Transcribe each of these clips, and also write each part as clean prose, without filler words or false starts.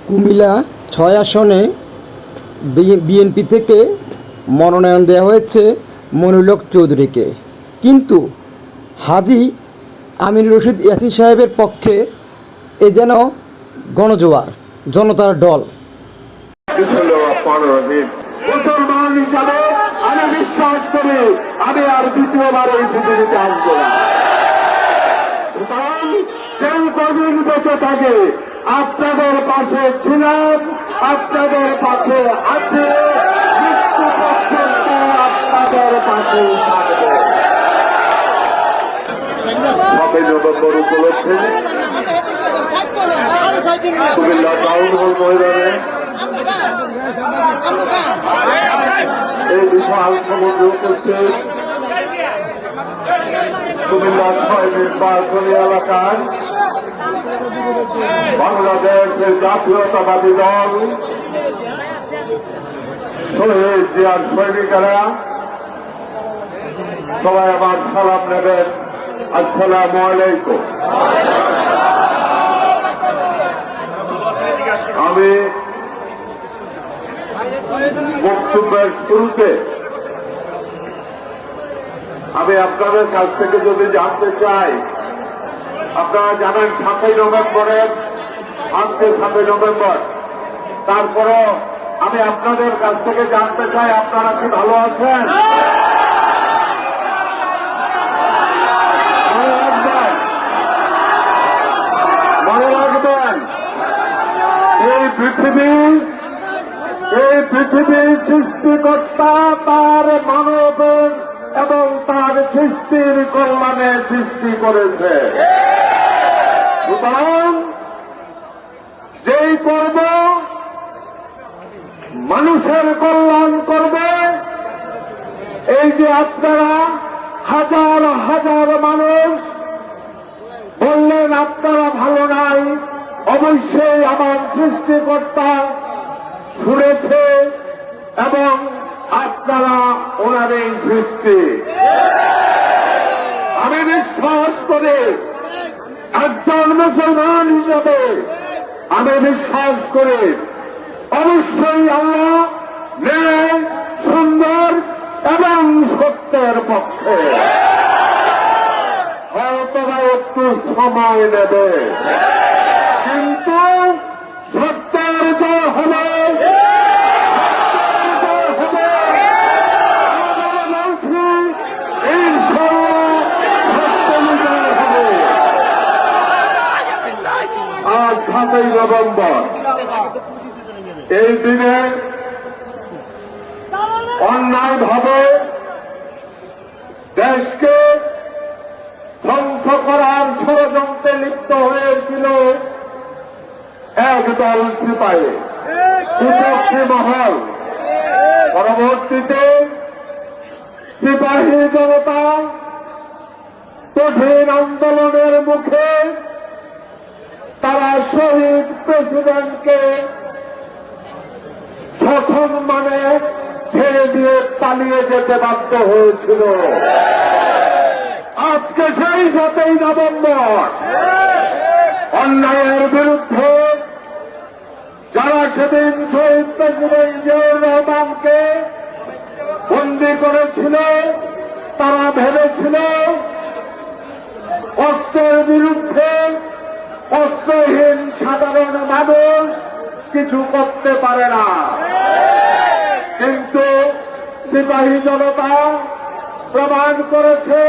কুমিল্লা ৬ আসনে বিএনপি থেকে মনোনয়ন দেওয়া হয়েছে মনিরুল হক চৌধুরীকে, কিন্তু হাজী আমিনুর রশিদ ইয়াসিন সাহেবের পক্ষে এ যেন গণজোয়ার, জনতার দল। মুসলমান হিসাবে আমি বিশ্বাস করি আমি আর দ্বিতীয়বার এই পৃথিবীতে আসবো না। সেই কদিন বেঁচে থাকে আপনাদের পাশে ছিলাম, আপনাদের পাশে আছে, মৃত্যু পর্যন্ত আপনাদের পাশে থাকবে। 7 নভেম্বর উপলক্ষে কুমিল্লা টাউন হল ময়দানে এই বিশাল সমুদ্র উপস্থিত কুমিল্লা 6 নির্বাচনী এলাকায় বাংলাদেশের জাতীয়তাবাদী দল শহীদ জিয়ার সৈনিকেরা সবাই আমার সালাম নেবেন। আসসালামু আলাইকুম। আমি বক্তব্যের শুরুতে আমি আপনাদের কাছ থেকে যদি জানতে চাই, আপনারা জানেন 7 নভেম্বরের আজকে 7 নভেম্বর, তারপরও আমি আপনাদের কাছ থেকে জানতে চাই আপনারা কি ভালো আছেন? মনে রাখবেন এই পৃথিবীর সৃষ্টিকর্তা তার মানবের এবং তার সৃষ্টির কল্যাণে সৃষ্টি করেছে। সুতরাং যেই করব মানুষের কল্যাণ করবে, এই যে আপনারা হাজার হাজার মানুষ বললেন আপনারা ভালো নাই, অবশ্যই আমার সৃষ্টিকর্তা শুনেছে এবং আপনারা ওনার এই সৃষ্টি। আমি বিশ্বাস করি একজন মুসলমান হিসাবে আমি বিশ্বাস করি অবশ্যই আল্লাহ ন্যায়, সুন্দর এবং সত্যের পক্ষে। হয়তো একটু সময় নেবে, কিন্তু সত্যের জয় হবে। আজ 7 নভেম্বর, এই দিনে অন্যায়ভাবে দেশকে ধ্বংস করার ষড়যন্ত্রে লিপ্ত হয়েছিল একদল সিপাহী, কুচক্রী মহল। পরবর্তীতে সিপাহী জনতা কঠিন আন্দোলনের মুখে তারা শহীদ প্রেসিডেন্টকে সসম্মানে ছেড়ে দিয়ে পালিয়ে যেতে বাধ্য হয়েছিল। আজকে সেই 7 নভেম্বর অন্যায়ের বিরুদ্ধে যারা সেদিন শহীদ প্রেসিডেন্ট জিয়াউর রহমানকে বন্দী করেছিল, তারা ভেবেছিল অস্ত্রের বিরুদ্ধে অস্ত্রহীন সাধারণ মানুষ কিছু করতে পারে না, কিন্তু সিপাহী জনতা প্রমাণ করেছে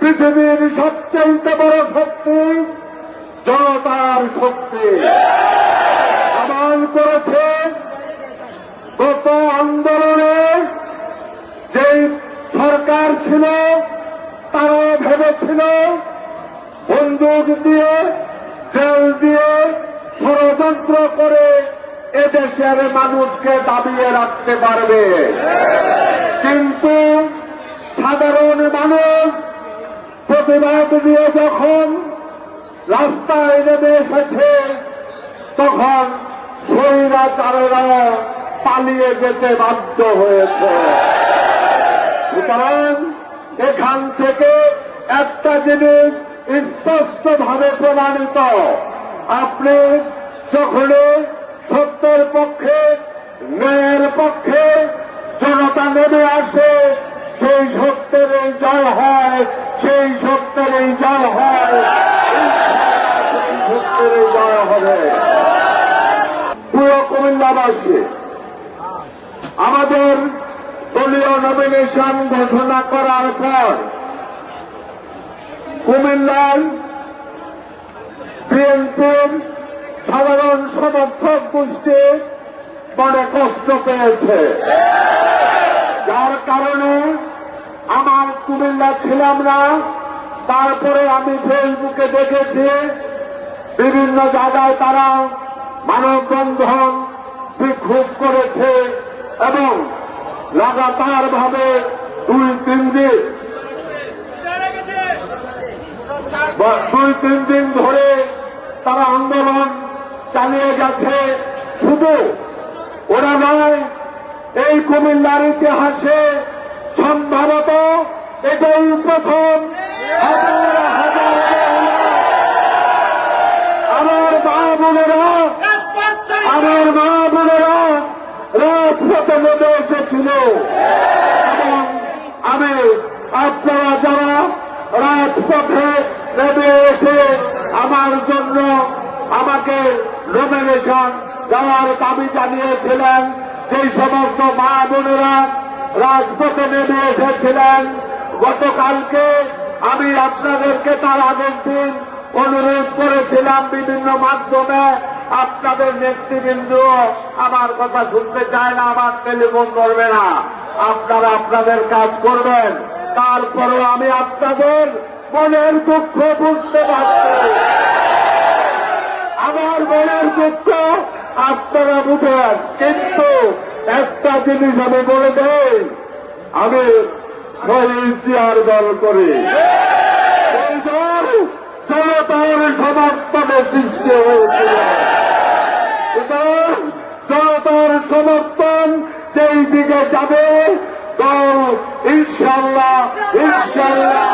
পৃথিবীর সবচেয়ে বড় শক্তি জনতার শক্তি। প্রমাণ করেছে গত আন্দোলনে যেই সরকার ছিল তারা ভেবেছিল বন্দুক দিয়ে, জেল দিয়ে ষড়যন্ত্র করে এদেশের মানুষকে দাবিয়ে রাখতে পারবে, কিন্তু সাধারণ মানুষ প্রতিবাদ দিয়ে যখন রাস্তায় নেমে এসেছে তখন স্বৈরাচারেরা পালিয়ে যেতে বাধ্য হয়েছে। সুতরাং এখান থেকে একটা জিনিস স্পষ্টভাবে প্রমাণিত, আপনি যখন সত্যের পক্ষে, ন্যায়ের পক্ষে জনতা নেমে আসে, সেই সত্যের এই জয় হয়, সেই সত্যের এই জয় হয়, সেই সত্যের এই জয় হবে। পুরো কুমিল্লাবাসী আমাদের দলীয় নমিনেশন ঘোষণা করার পর কুমিল্লার বিএনপির সাধারণ সমর্থক গোষ্ঠী বড় কষ্ট পেয়েছে, যার কারণে আমার কুমিল্লা ছিলাম না। তারপরে আমি ফেসবুকে দেখেছি বিভিন্ন জায়গায় তারা মানববন্ধন বিক্ষোভ করেছে এবং লাগাতার ভাবে 2-3 দিন ধরে তারা আন্দোলন চালিয়ে গেছে। শুধু ওরা নয়, এই কুমিল্লার ইতিহাসে সম্ভবত এটাই প্রথম আমার মা বোনেরা রাজপথে নেমে এসেছিল এবং আমি আপনারা যারা রাজপথে নেমে এসে আমার জন্য আমাকে নমিনেশন দেওয়ার দাবি জানিয়েছিলেন, সেই সমস্ত মা বোনেরা রাজপথে নেমে এসেছিলেন। গতকালকে আমি আপনাদেরকে তার আগের দিন অনুরোধ করেছিলাম বিভিন্ন মাধ্যমে, আপনাদের নেতৃবৃন্দ আমার কথা শুনতে চায় না, আমার টেলিফোন করবে না, আপনারা আপনাদের কাজ করবেন। তারপরেও আমি আপনাদের মনের দুঃখ বুঝতে পারছি, আমার মনের দুঃখ আপনারা বুঝেন। কিন্তু একটা জিনিস আমি বলে দেই, আমি শহীদ জিয়ার দল করি, এই দল জনতার সমর্থনে সৃষ্টি হয়েছিল। জনতার সমর্থন যেই দিকে যাবে দল ইনশাল্লাহ ইনশাল্লাহ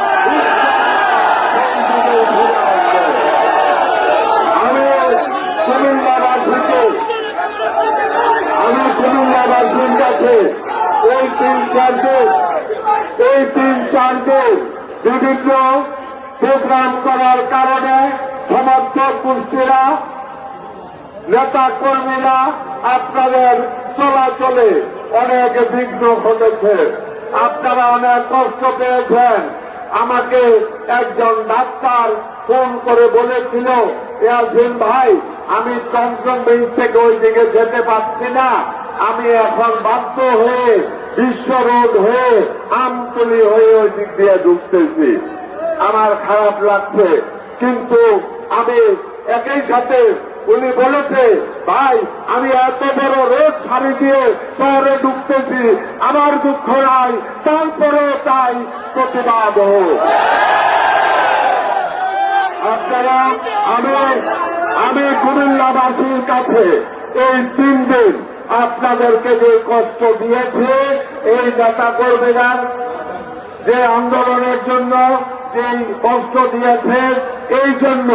আমি কুমিল্লাবাসীর কাছে এই 3-4 দিন বিভিন্ন প্রোগ্রাম করার কারণে সমর্থক গোষ্ঠীরা, নেতা কর্মীরা আপনাদের চলাচলে অনেক বিঘ্ন ঘটেছে, আপনারা অনেক কষ্ট পেয়েছেন। আমাকে একজন ডাক্তার ফোন করে বলেছিল, ইয়াসিন ভাই আমি চমচম ব্রিজ থেকে ওই দিকে যেতে পারছি না, আমি এখন বাধ্য হয়ে বিশ্ব রোড হয়ে আমতলি হয়ে ওই দিক দিয়ে ঢুকতেছি। আমার খারাপ লাগছে, কিন্তু আমি একই সাথে উনি বলেছে, ভাই আমি এত বড় রোড ছাড়ি দিয়ে শহরে ঢুকতেছি, আমার দুঃখ নাই, তারপরেও চাই প্রতিবাদ হোক। আপনারা আমি কুমিল্লাবাসীর কাছে এই 3 দিন আপনাদেরকে যে কষ্ট দিয়েছে, এই নেতা কর্মীরা যে আন্দোলনের জন্য যে কষ্ট দিয়েছে, এই জন্য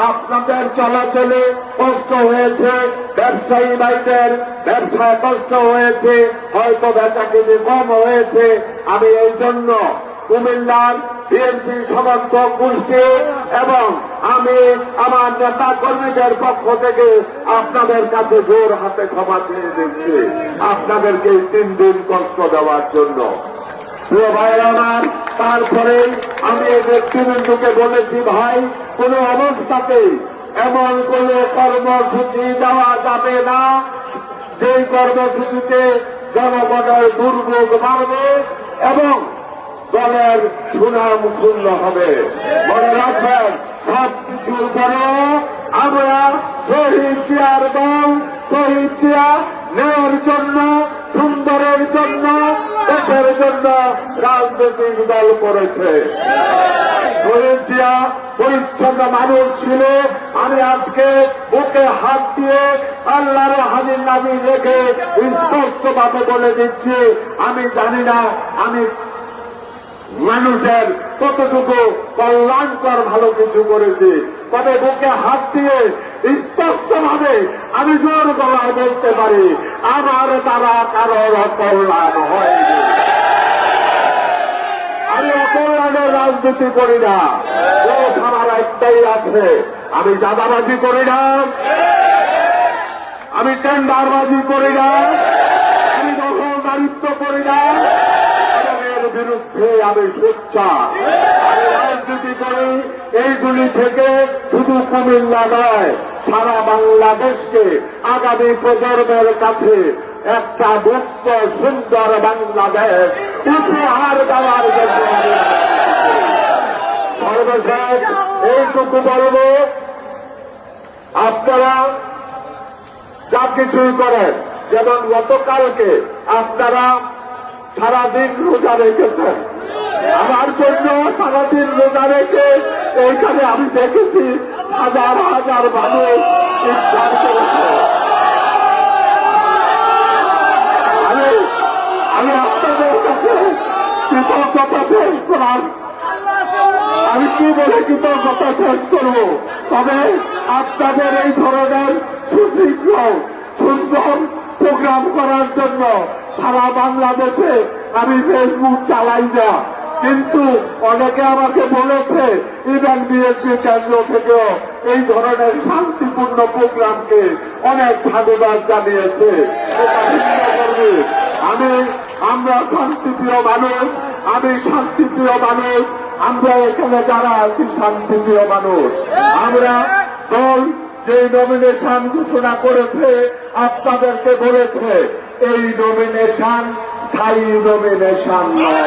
আপনাদের চলাচলে কষ্ট হয়েছে, ব্যবসায়ী ভাইদের ব্যবসায় কষ্ট হয়েছে, হয়তো বেচাকিনি কম হয়েছে। আমি এই জন্য কুমিল্লার বিএনপি সমর্থক গোষ্ঠী এবং আমি আমার নেতা কর্মীদের পক্ষ থেকে আপনাদের কাছে জোর হাতে ক্ষমা চেয়ে দিচ্ছি, আপনাদেরকে 3 দিন কষ্ট দেওয়ার জন্য। প্রিয় ভাইয়ের আমার, তারপরে আমি এই ব্যক্তিবৃন্দকে বলেছি, ভাই কোন অবস্থাতেই এমন কোন কর্মসূচি দেওয়া যাবে না যেই কর্মসূচিতে জনগণের দুর্ভোগ বাড়বে এবং দলের সুনাম ক্ষুণ্ণ হবে। মনে রাখবেন, সব কিছুর পরেও আমরা শহীদ জিয়ার দল, শহীদ জিয়া ন্যায়ের জন্য, সুন্দরের জন্য, দেশের জন্য রাজনৈতিক দল করেছে। শহীদ জিয়া পরিচ্ছন্ন মানুষ ছিল। আমি আজকে ওকে হাত দিয়ে আল্লাহর হাজির নামি রেখে স্পষ্টভাবে বলে দিচ্ছি, আমি জানি না আমি মানুষের কতটুকু কল্যাণকর ভালো কিছু করেছি, তবে বুকে হাত দিয়ে স্পষ্টভাবে আমি জোর গলায় বলতে পারি, আমার দ্বারা কারোর কল্যাণ হয়নি। আমি অকল্যাণের রাজনীতি করি না, দোষ আমার একটাই আছে, আমি চাঁদাবাজি করি না, আমি টেন্ডারবাজি করি না, আমি দখলদারিত্ব করি না, এর বিরুদ্ধে আমি সোচ্চার। আমি রাজনীতি করি এইগুলি থেকে শুধু কুমিল্লা নয়, সারা বাংলাদেশকে আগামী প্রজন্মের কাছে একটা মুক্ত সুন্দর বাংলাদেশ উপহার দেওয়ার জন্য আমি সর্বশেষ এইটুকু বলব, আপনারা যা কিছুই করেন, যেমন গতকালকে আপনারা সারাদিন রোজা রেখেছেন, আমার জন্য সারাদিন রোজা রেখে এইখানে আমি দেখেছি হাজার হাজার মানুষ ইফতার করেছে। আমি আপনাদের কাছে কৃতজ্ঞতা শেষ করার, আমি কি বলে কৃতজ্ঞতা শেষ করবো, তবে আপনাদের এই ধরনের সুশীঘ্র সুন্দর প্রোগ্রাম করার জন্য সারা বাংলাদেশে আমি ফেসবুক চালাই না, কিন্তু অনেকে আমাকে বলেছে ইভেন বিএনপি কেন্দ্র থেকেও এই ধরনের শান্তিপূর্ণ প্রোগ্রামকে অনেক সাধুবাদ জানিয়েছে। আমরা শান্তিপ্রিয় মানুষ, আমি শান্তিপ্রিয় মানুষ, আমরা এখানে যারা আছি শান্তিপ্রিয় মানুষ। আমরা দল যে নমিনেশন ঘোষণা করেছে আপনাদেরকে বলেছে এই নমিনেশন স্থায়ী নমিনেশন নয়।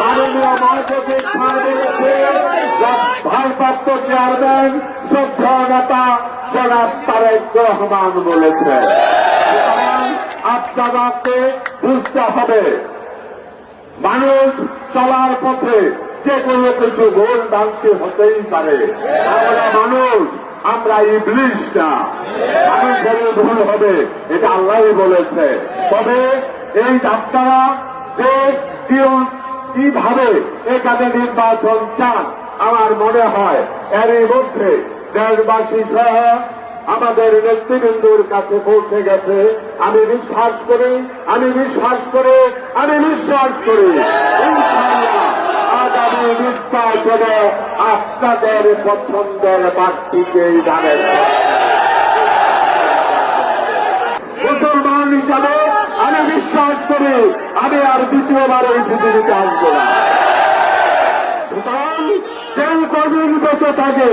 মাননীয় মহাসচিব খান বলেছে, ভারপ্রাপ্ত চেয়ারম্যান শ্রদ্ধা নেতা জনাব তারেক রহমান বলেছে। আপনাদেরকে বুঝতে হবে, মানুষ চলার পথে যে কোনো কিছু ভুল ভ্রান্তি হতেই পারে। আমরা মানুষ, আমরা ইবলিশ না, মানুষের ভুল হবে, এটা আল্লাহই বলেছে। তবে এই আপনারা যে কিভাবে এখানে নির্বাচন চান, আমার মনে হয় এরই মধ্যে দেশবাসী সহ আমাদের নেতৃবৃন্দর কাছে পৌঁছে গেছে। আমি বিশ্বাস করি ইনশাআল্লাহ আগামী নির্বাচনে আপনাদের পছন্দের প্রার্থীকেই দাঁড়াবেন। মুসলমান হিসাবে আমি বিশ্বাস করি আমি আর দ্বিতীয়বার এই পৃথিবীতে আসবো না। সুতরাং যেই কদিন বেঁচে থাকে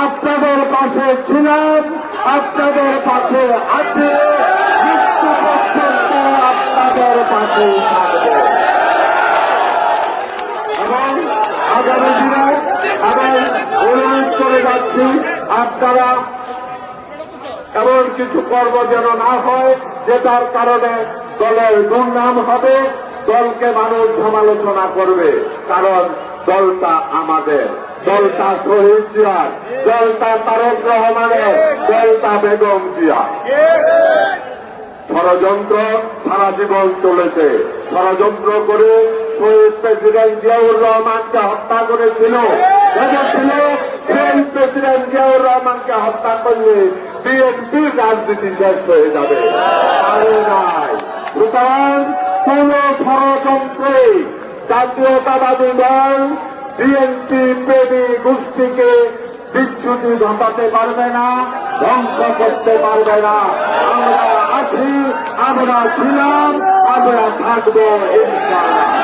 আপনাদের পাশে ছিলাম, আপনাদের পাশে আছে, মৃত্যু পর্যন্ত আপনাদের পাশেই থাকবে। এবং আগামী দিনে আমি অনুরোধ করে যাচ্ছি, আপনারা এমন কিছু কর্ম যেন না হয় যেটার কারণে দলের দুর্নাম হবে, দলকে মানুষ সমালোচনা করবে। কারণ দলটা আমাদের, দলটা শহীদ জিয়ার, দলটা তারেক রহমানের, দলটা বেগম জিয়া। ষড়যন্ত্র সারা জীবন চলেছে, ষড়যন্ত্র করে শহীদ প্রেসিডেন্ট জিয়াউর রহমানকে হত্যা করেছিল। ভেবেছিল সেই প্রেসিডেন্ট জিয়াউর রহমানকে হত্যা করলে বিএনপির রাজনীতি শেষ হয়ে যাবে। সুতরাং কোন ষড়যন্ত্রে জাতীয়তাবাদী দল বিএনপি প্রেমী গোষ্ঠীকে বিচ্যুতি ঘটাতে পারবে না, ধ্বংস করতে পারবে না। আমরা আছি, আমরা ছিলাম, আমরা থাকবো ইনশাআল্লাহ।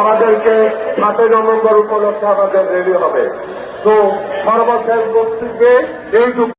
আমাদেরকে 7 নভেম্বর উপলক্ষে আমাদের রেডি হবে। তো সর্বশেষ বক্তব্যে এইটুকু।